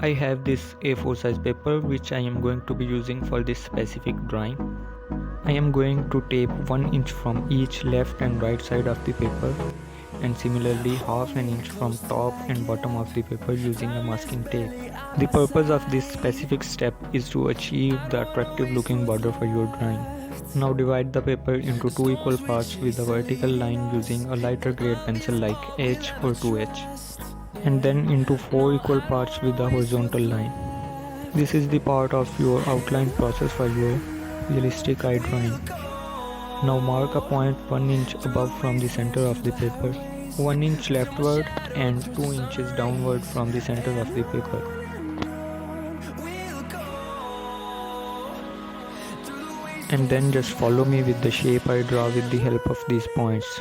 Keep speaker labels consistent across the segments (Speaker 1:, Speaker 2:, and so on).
Speaker 1: I have this A4 size paper which I am going to be using for this specific drawing. I am going to tape 1 inch from each left and right side of the paper, and similarly half an inch from top and bottom of the paper using a masking tape. The purpose of this specific step is to achieve the attractive looking border for your drawing. Now divide the paper into 2 equal parts with a vertical line using a lighter grade pencil like H or 2H, and then into 4 equal parts with a horizontal line. This is the part of your outline process for your realistic eye drawing. Now mark a point 1 inch above from the center of the paper, 1 inch leftward and 2 inches downward from the center of the paper. And then just follow me with the shape I draw with the help of these points.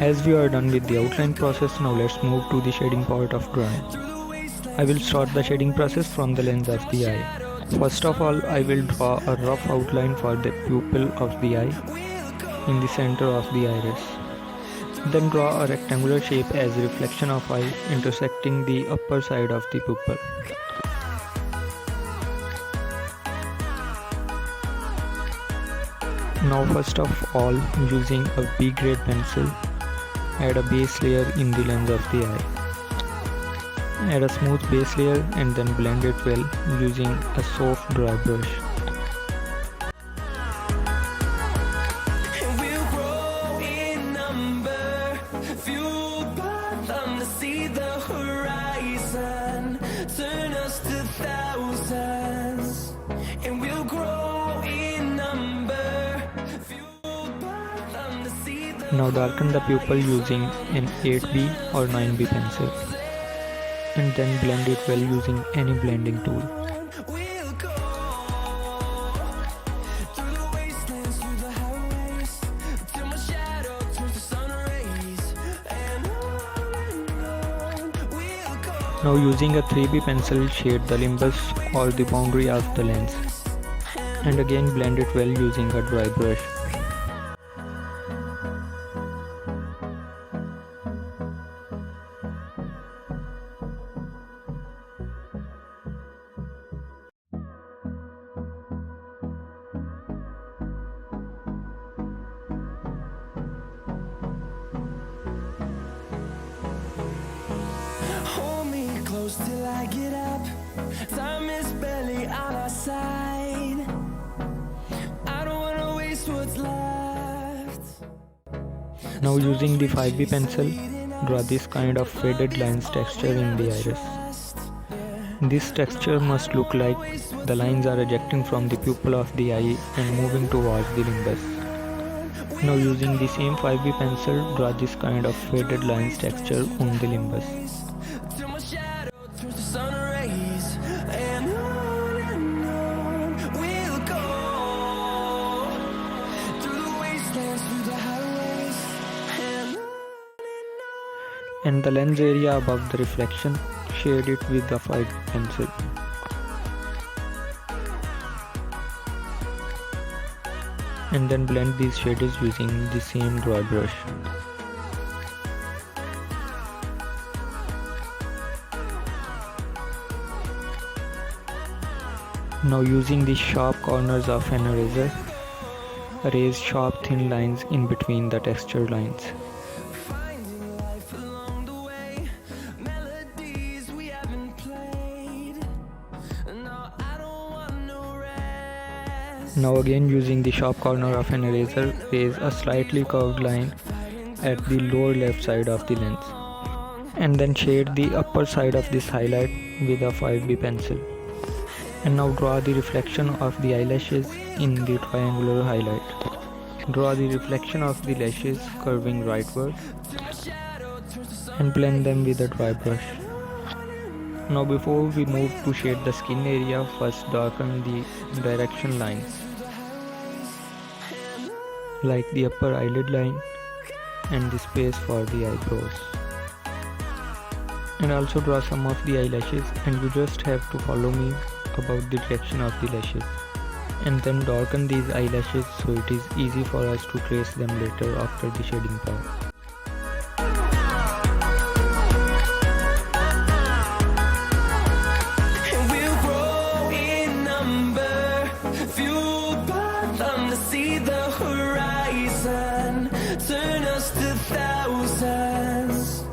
Speaker 1: As we are done with the outline process, now let's move to the shading part of drawing. I will start the shading process from the lens of the eye. First of all, I will draw a rough outline for the pupil of the eye in the center of the iris. Then draw a rectangular shape as a reflection of eye intersecting the upper side of the pupil. Now first of all, using a B grade pencil, add a base layer in the lens of the eye. Add a smooth base layer and then blend it well using a soft dry brush. Now darken the pupil using an 8B or 9B pencil, and then blend it well using any blending tool. Now using a 3B pencil, shade the limbus or the boundary of the lens, and again blend it well using a dry brush.
Speaker 2: Till I get up, time is barely on our side. I don't wanna waste what's left.
Speaker 1: Now using the 5B pencil, draw this kind of faded lines texture in the iris. This texture must look like the lines are ejecting from the pupil of the eye and moving towards the limbus. Now using the same 5B pencil, draw this kind of faded lines texture on the limbus. And the lens area above the reflection, shade it with the 5B pencil. And then blend these shades using the same dry brush. Now using the sharp corners of an eraser, erase sharp thin lines in between the texture lines. Now again, using the sharp corner of an eraser, raise a slightly curved line at the lower left side of the lens. And then shade the upper side of this highlight with a 5B pencil. And now draw the reflection of the eyelashes in the triangular highlight. Draw the reflection of the lashes curving rightward and blend them with a dry brush. Now before we move to shade the skin area, first darken the direction lines like the upper eyelid line and the space for the eyebrows. And also draw some of the eyelashes, and you just have to follow me about the direction of the lashes. And then darken these eyelashes so it is easy for us to trace them later after the shading part.
Speaker 2: Turn us to thousands,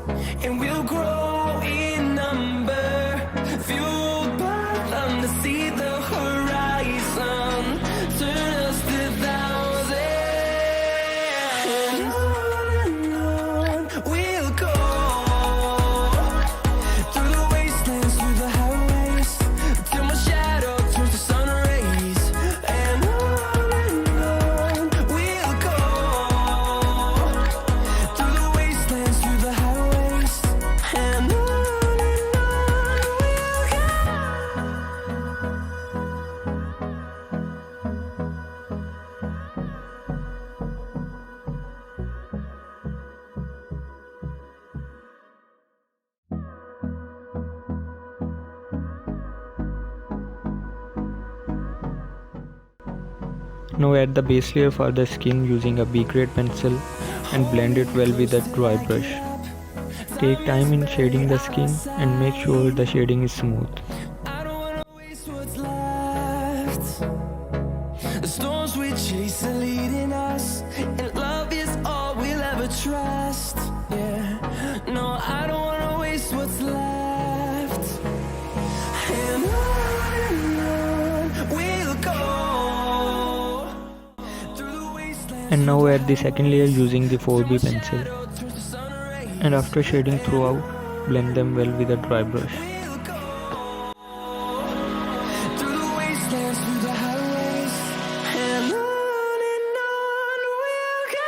Speaker 2: and we'll grow in number, fueled by them to see the horizon. Turn us to thousands, and on we'll go, through the wastelands, through the highways, till my shadow turns to sun rays. And on we'll go, through the wastelands, through the highways, and on we'll go.
Speaker 1: Now add the base layer for the skin using a B grade pencil and blend it well with a dry brush. Take time in shading the skin and make sure the shading is smooth.
Speaker 2: I don't wanna waste what's left. The storms we chase are leading us, and love is all we'll ever trust. Yeah, no, I don't wanna waste what's left. And on we'll go, through the wastelands.
Speaker 1: And now add the second layer using the 4B pencil.
Speaker 2: Turns to sun rays.
Speaker 1: And after shading throughout, blend them well with a dry brush.
Speaker 2: We'll go, through the wastelands, through the highways, and on we'll go.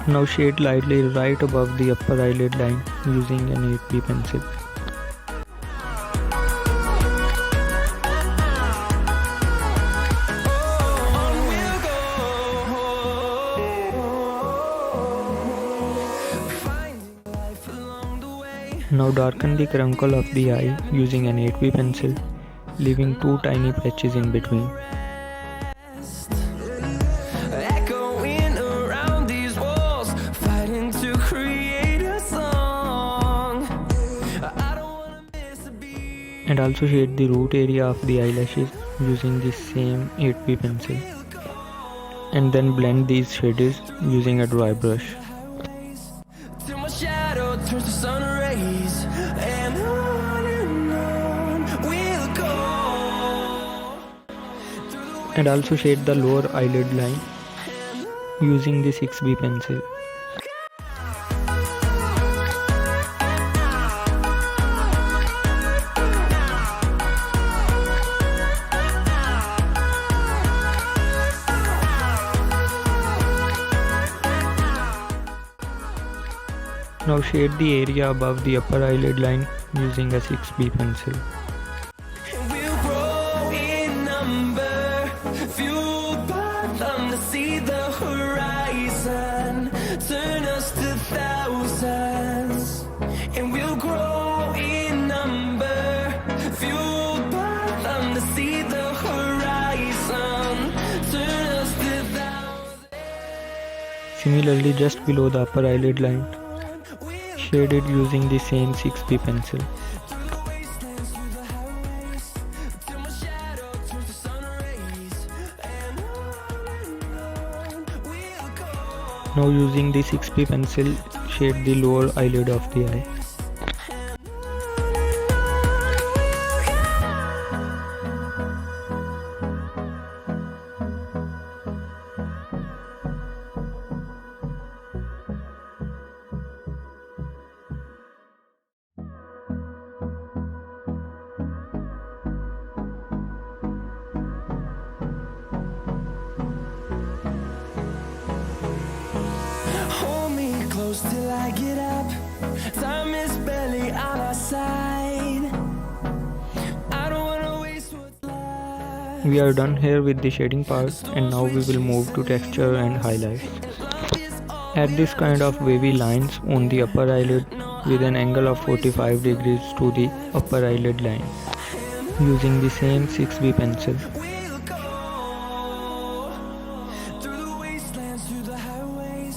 Speaker 1: Now shade lightly right above the upper eyelid line using an 8B pencil.
Speaker 2: On we'll go, finding life along the way.
Speaker 1: Now darken the crankle of the eye using an 8B pencil, leaving two tiny patches in between.
Speaker 2: Echoing around these walls, fighting to create a song. I don't wanna miss a beat.
Speaker 1: And also shade the root area of the eyelashes using the same 8B pencil. And then blend these shades using a dry brush.
Speaker 2: Till my shadow turns to sun rays, and on we'll go.
Speaker 1: And also shade the lower eyelid line using the 6B pencil. Now shade the area above the upper eyelid line using a 6B pencil.
Speaker 2: We'll grow in number, fueled by them to see the horizon. Turn us to thousands, and we'll grow in number, fueled by them to see the horizon. Turn us to thousands.
Speaker 1: Similarly, just below the upper eyelid line, shade it using the same 6B pencil. Now using the 6B pencil, shade the lower eyelid of the eye.
Speaker 2: Hold me close till I get up. Time is barely on our side. I don't wanna waste what's left.
Speaker 1: We are done here with the shading part, and now we will move to texture and highlights. Add this kind of wavy lines on the upper eyelid with an angle of 45 degrees to the upper eyelid line using the same 6B pencil.
Speaker 2: We'll go through the wastelands, through the highways,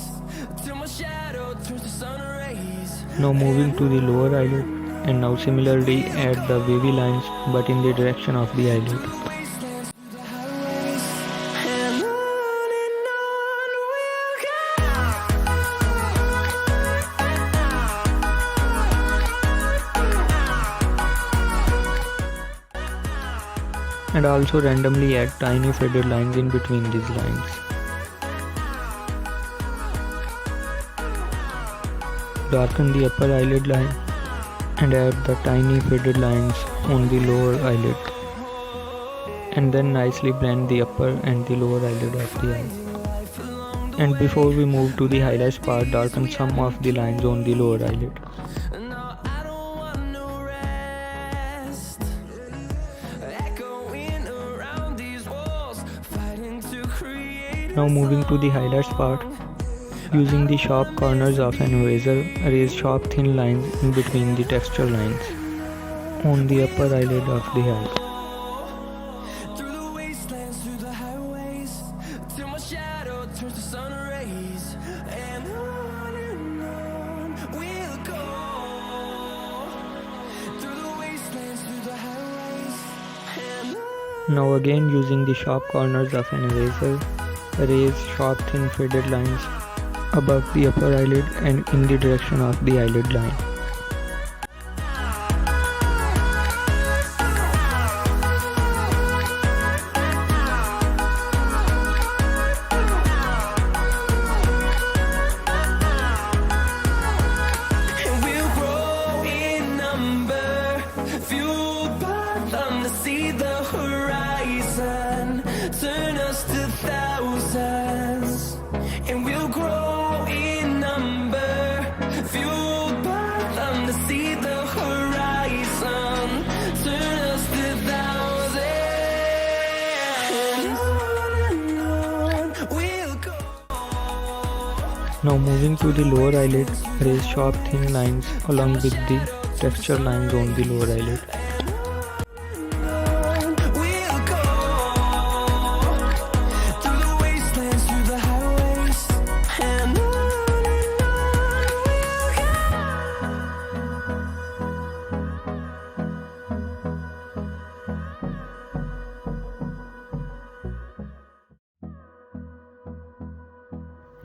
Speaker 2: till my shadow turns to sun rays.
Speaker 1: Now moving to the lower eyelid, and now similarly add the wavy lines but in the direction of the eyelid.
Speaker 2: Wastelands, through the highways, and on we'll go.
Speaker 1: And also randomly add tiny faded lines in between these lines. Darken the upper eyelid line and add the tiny faded lines on the lower eyelid. And then nicely blend the upper and the lower eyelid of the eye. And before we move to the highlights part, darken some of the lines on the lower eyelid.
Speaker 2: No, I don't want no rest. Echoing around these walls, fighting to create.
Speaker 1: Now moving to the highlights part, using the sharp corners of an eraser, erase sharp thin lines in between the texture lines on the upper eyelid of the eye.
Speaker 2: Through the wastelands, through the highways, till my shadow turns to sun rays, and on we'll go. Through the wastelands, through the highways, and on.
Speaker 1: Now again using the sharp corners of an eraser, erase sharp thin faded lines above the upper eyelid and in the direction of the eyelid line.
Speaker 2: And we'll grow in number, fueled by them to see the horizon, turn us to thousands. And we'll grow in number, fueled by them to see the horizon, turn us to thousands. And on we'll go.
Speaker 1: Now moving to the lower eyelid, erase sharp thin lines along with the texture lines on the lower eyelid.
Speaker 2: We'll go through the wastelands, through the highways, and on we'll go.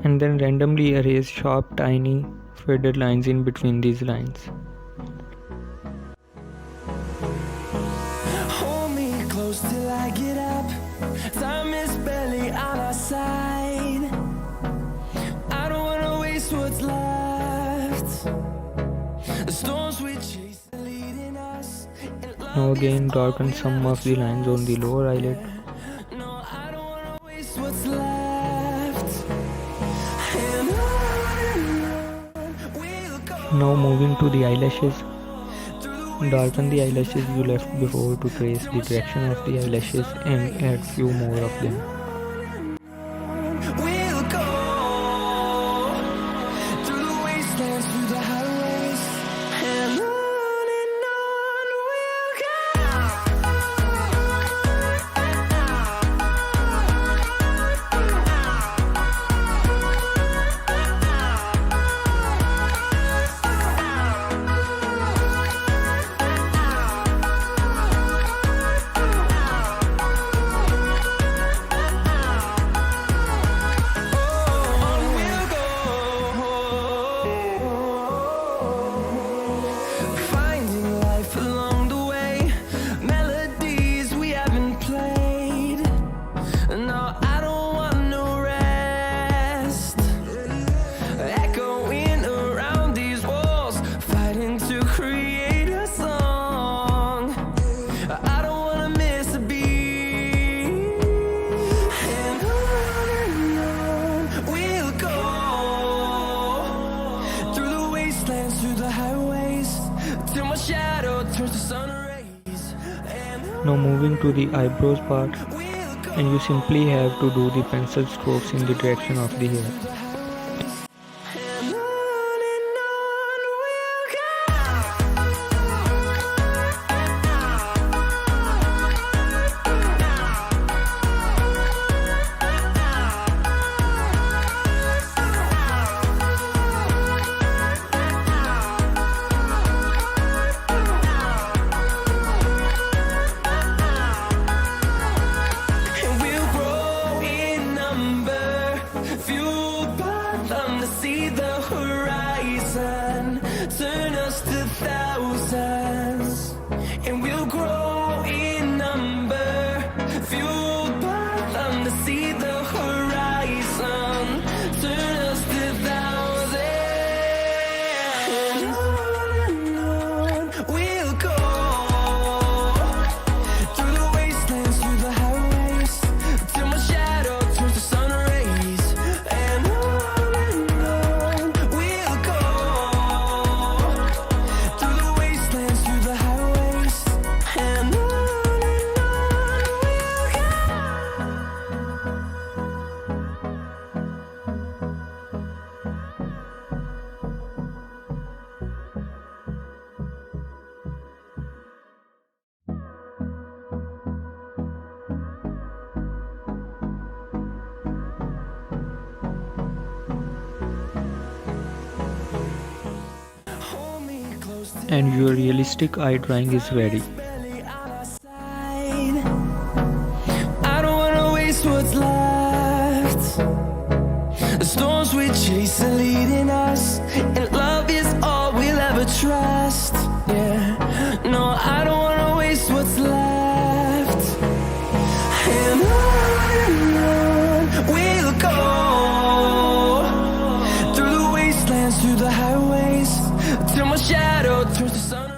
Speaker 1: And then randomly erase sharp tiny faded lines in between these lines.
Speaker 2: Hold me close till I get up. Time is barely on our side. I don't wanna waste what's left. The storms we chase are leading us. And
Speaker 1: Now again darken some of the lines on the lower eyelid.
Speaker 2: no, I don't wanna waste what's left. And on we'll go.
Speaker 1: Now moving to the eyelashes, darken the eyelashes you left before to trace the direction of the eyelashes and add few more of them.
Speaker 2: We'll go through the wastelands, through the highways, and on we'll go.
Speaker 1: Now moving to the eyebrows part, and you simply have to do the pencil strokes in the direction of the hair.
Speaker 2: And on we'll go. And we'll grow in number, fueled by them to see the horizon, turn us to thousands. And we'll grow in number, fueled by them to see the horizon, turn us to thousands. And on we'll go, through the wastelands, through the highways, till my shadow turns to sun rays. And on we'll go, through the wastelands, through the highways. And on we'll go. Hold me close till
Speaker 1: And your realistic eye drawing is ready.
Speaker 2: barely out of sight. I don't wanna waste what's left. The storms we chase are leading us, and love is all we'll ever trust. Yeah, no, I don't wanna waste what's left. And on we'll go, through the wastelands, through the highways, till my shadow turns to sun.